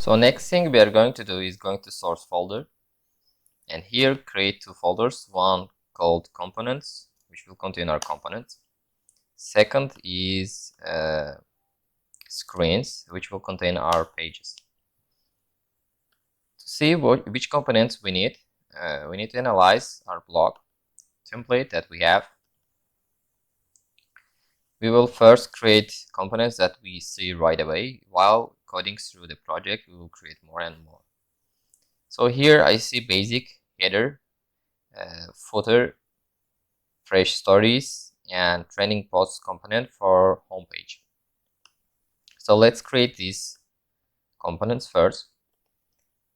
So next thing we are going to do is going to source folder, and here create two folders, one called components, which will contain our components. Second is screens, which will contain our pages. To see which components we need to analyze our blog template that we have. We will first create components that we see right away. While coding through the project, we will create more and more. So here I see basic, header, footer, fresh stories, and trending posts component for homepage. So let's create these components first.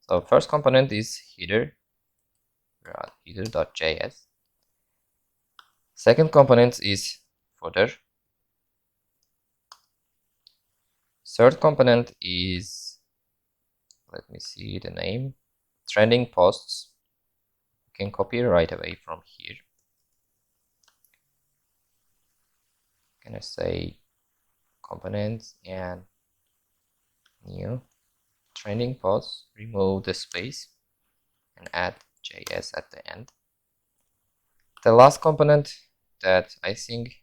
So first component is header, header.js. Second component is footer. Third component is, let me see the name, trending posts. You can copy right away from here. I'm gonna say components and new trending posts, remove the space and add JS at the end. The last component that I think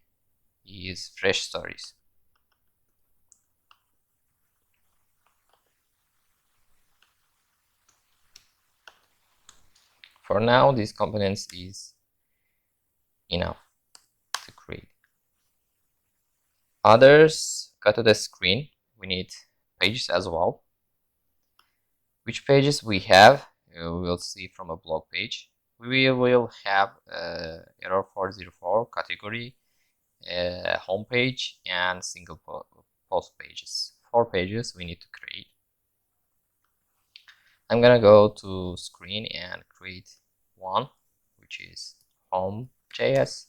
is fresh stories. For now, these components is enough to create. Others, go to the screen. We need pages as well. Which pages we have, we will see from a blog page. We will have error 404 category, homepage, and single post pages. 4 pages we need to create. I'm gonna go to screen and create one, which is home.js.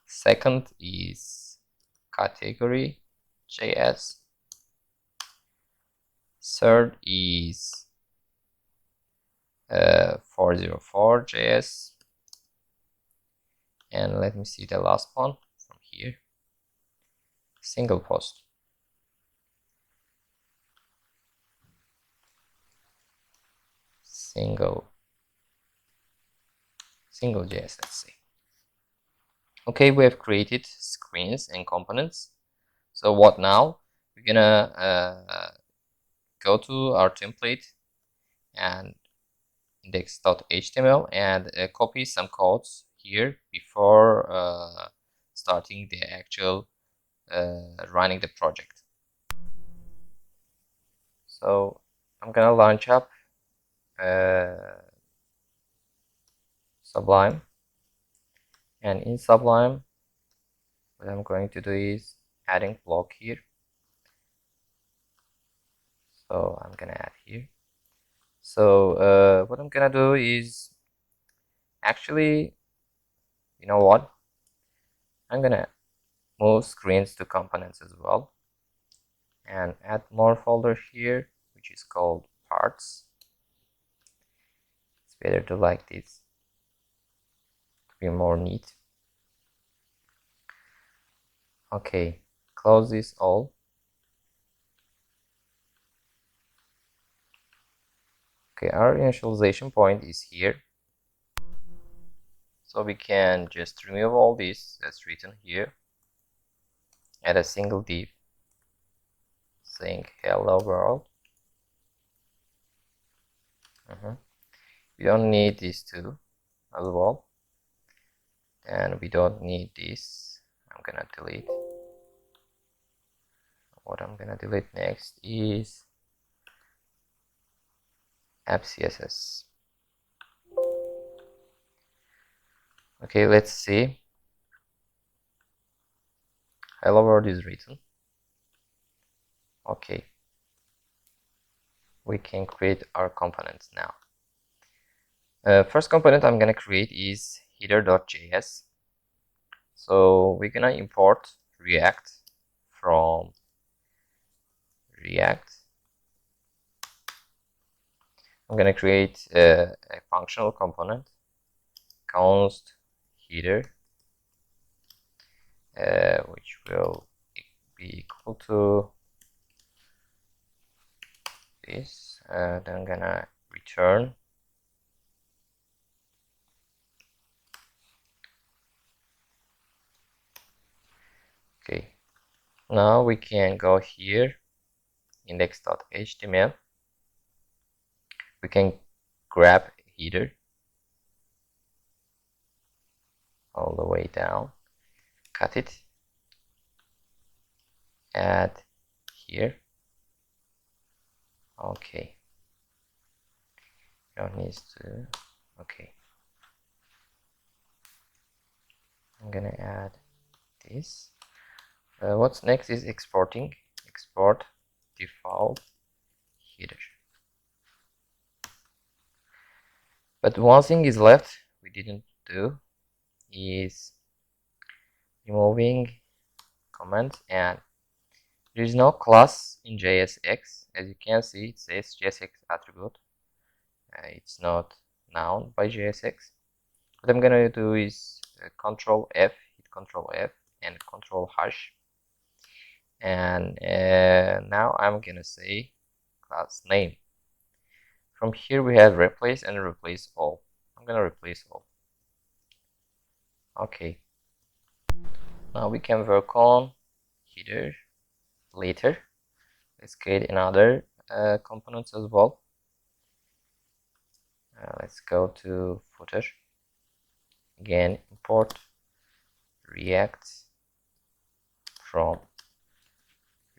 Second is category.js. Third is 404.js. And let me see the last one from here, single post. Single JS, let's say. Okay, we have created screens and components. So what now? We're gonna go to our template and index.html and copy some codes here before starting the actual running the project. So I'm gonna launch up Sublime, and in Sublime what I'm going to do is adding block here. So I'm gonna add here. So what I'm gonna do is, actually, you know what, I'm gonna move screens to components as well and add more folder here, which is called parts. It's better to like this to be more neat. Okay, close this all. Okay, our initialization point is here, so we can just remove all this that's written here, add a single div saying hello world. We don't need these two as well, and we don't need this. I'm gonna delete. What I'm gonna delete next is app CSS. Okay, let's see. Hello world is written. Okay, we can create our components now. First component I'm gonna create is header.js. So we're gonna import React from React. I'm gonna create a functional component, const header, which will be equal to this, then I'm gonna return. Okay, now we can go here, index.html. We can grab header all the way down, cut it, add here. Okay, don't need to. Okay, I'm gonna add this. What's next is exporting. Export default header. But one thing is left we didn't do is removing comments, and there is no class in JSX. As you can see, it says JSX attribute. It's not known by JSX. What I'm gonna do is Control F, hit Control F and Control hash, and now I'm gonna say class name. From here we have replace and replace all. I'm gonna replace all. Okay. Now we can work on header later. Let's create another components as well. Let's go to footer. Again, import React from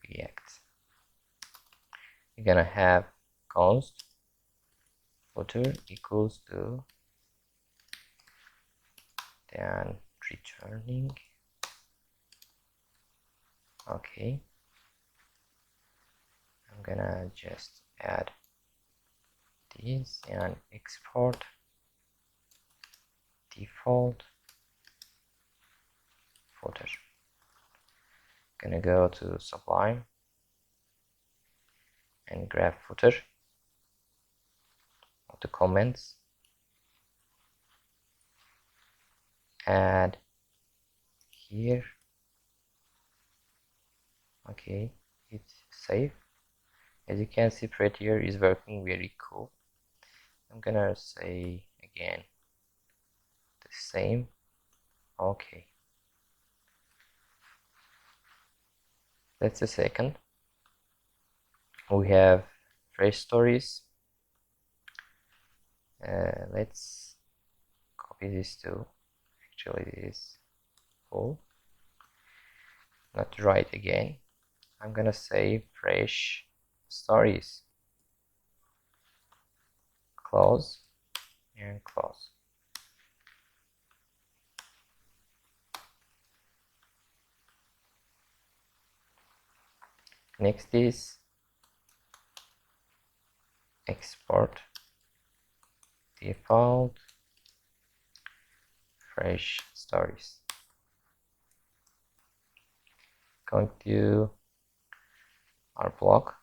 React. You're gonna have const footer equals to then returning. Okay, I'm gonna just add this and export default footer. Gonna go to Sublime and grab footer of the comments, add here. Okay, it's safe. As you can see, Prettier is working very cool. I'm gonna say again the same. Okay, that's a second. We have fresh stories. Let's copy this too. Actually, this is full. Not right again. I'm gonna say fresh stories. Close and close. Next is export default fresh stories. Going to our block.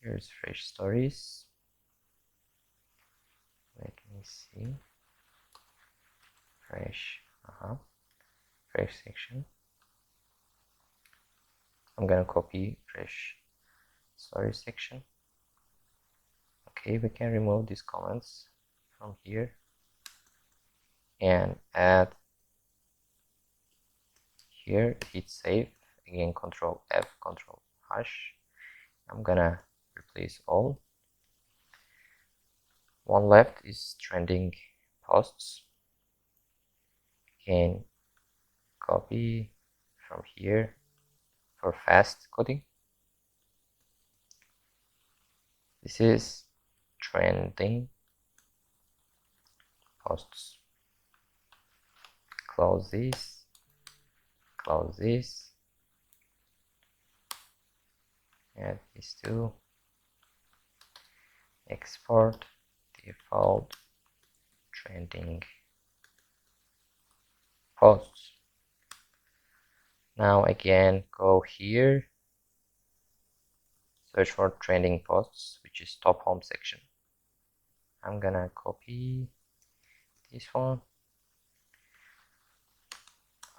Here's fresh stories. Let me see. Fresh section. I'm gonna copy fresh story section. Okay, we can remove these comments from here and add here, hit save, again Control F, Control hash. I'm gonna replace all. One left is trending posts. Again, copy from here for fast coding. This is trending posts. Close this, add these two, export default trending posts. Now again, go here, search for trending posts, which is top home section. I'm gonna copy this one.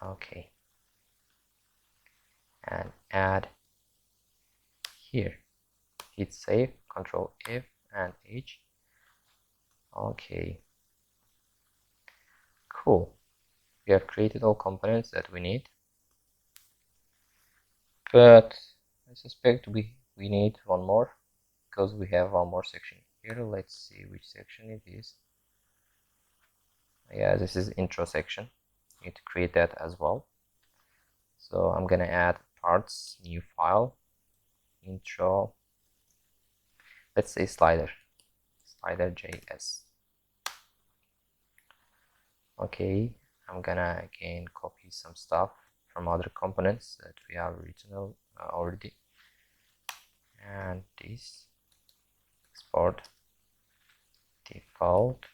Okay, and add here, hit save, Control F and H. Okay, cool. We have created all components that we need, but I suspect we need one more, because we have one more section here. Let's see which section it is. Yeah, this is intro section. Need to create that as well. So I'm gonna add parts, new file, intro, let's say slider.js. Okay, I'm gonna again copy some stuff from other components that we have written already, and this export default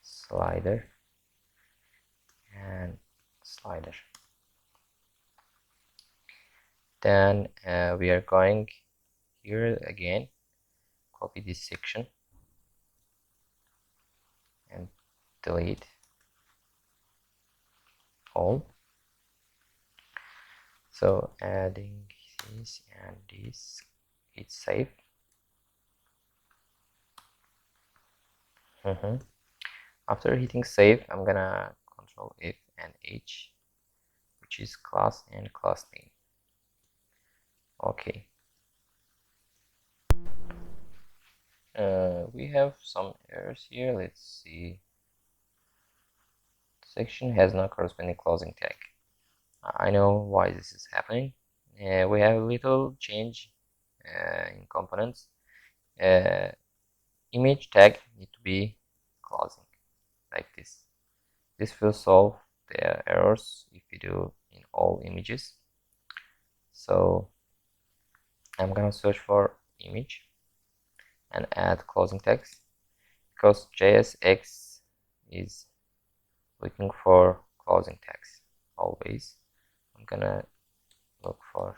slider and slider. Then we are going here again, copy this section and delete all. So adding this and this, hit save. After hitting save, I'm gonna Control F and H, which is class and class name. Okay. We have some errors here. Let's see. Section has no corresponding closing tag. I know why this is happening. We have a little change in components. Image tag need to be closing like this. This will solve the errors if you do in all images. So I'm gonna search for image and add closing tags, because JSX is looking for closing tags always. I'm gonna look for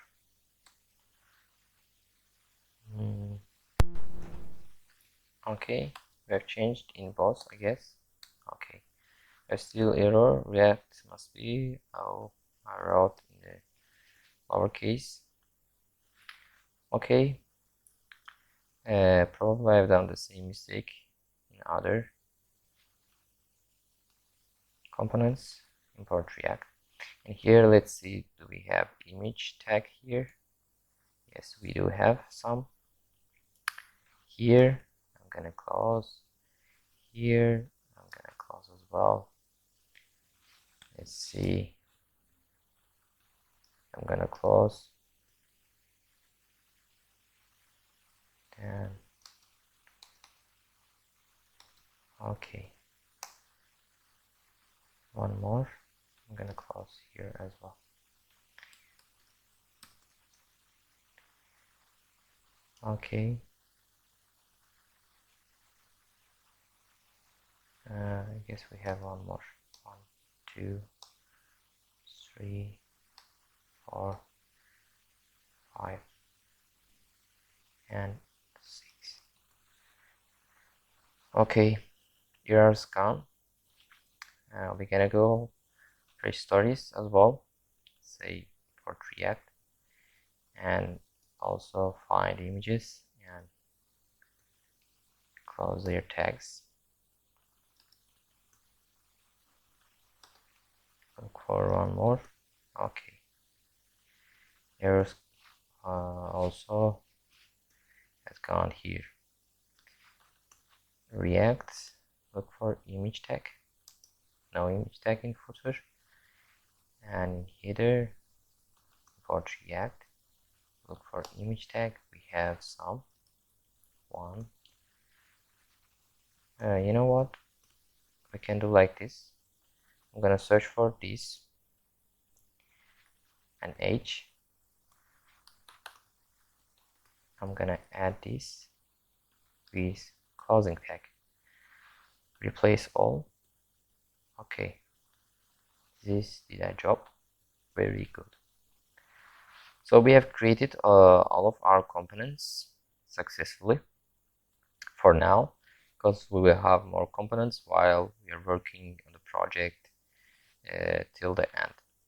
okay, we have changed in both, I guess. Okay, there's still error. React must be, oh, I wrote in the lowercase. Okay, probably I've done the same mistake in other components. Import React, and here let's see, do we have image tag here? Yes, we do have some. Here I'm gonna close, here I'm gonna close as well. Let's see, I'm gonna close, and okay, one more, I'm gonna close here as well. Okay, I guess we have one more. 1, 2, 3, 4, 5, and 6. Okay, errors gone. We're gonna go fresh stories as well. Say import React, and also find images and close their tags. Look for one more. Okay, errors also has gone here. React, look for image tag. No image tag in footer, and in header import React, look for image tag. We have some, one. You know what, we can do like this. I'm gonna search for this and H. I'm gonna add this with closing tag, replace all. Okay, this did a job, very good. So we have created all of our components successfully for now, because we will have more components while we are working on the project till the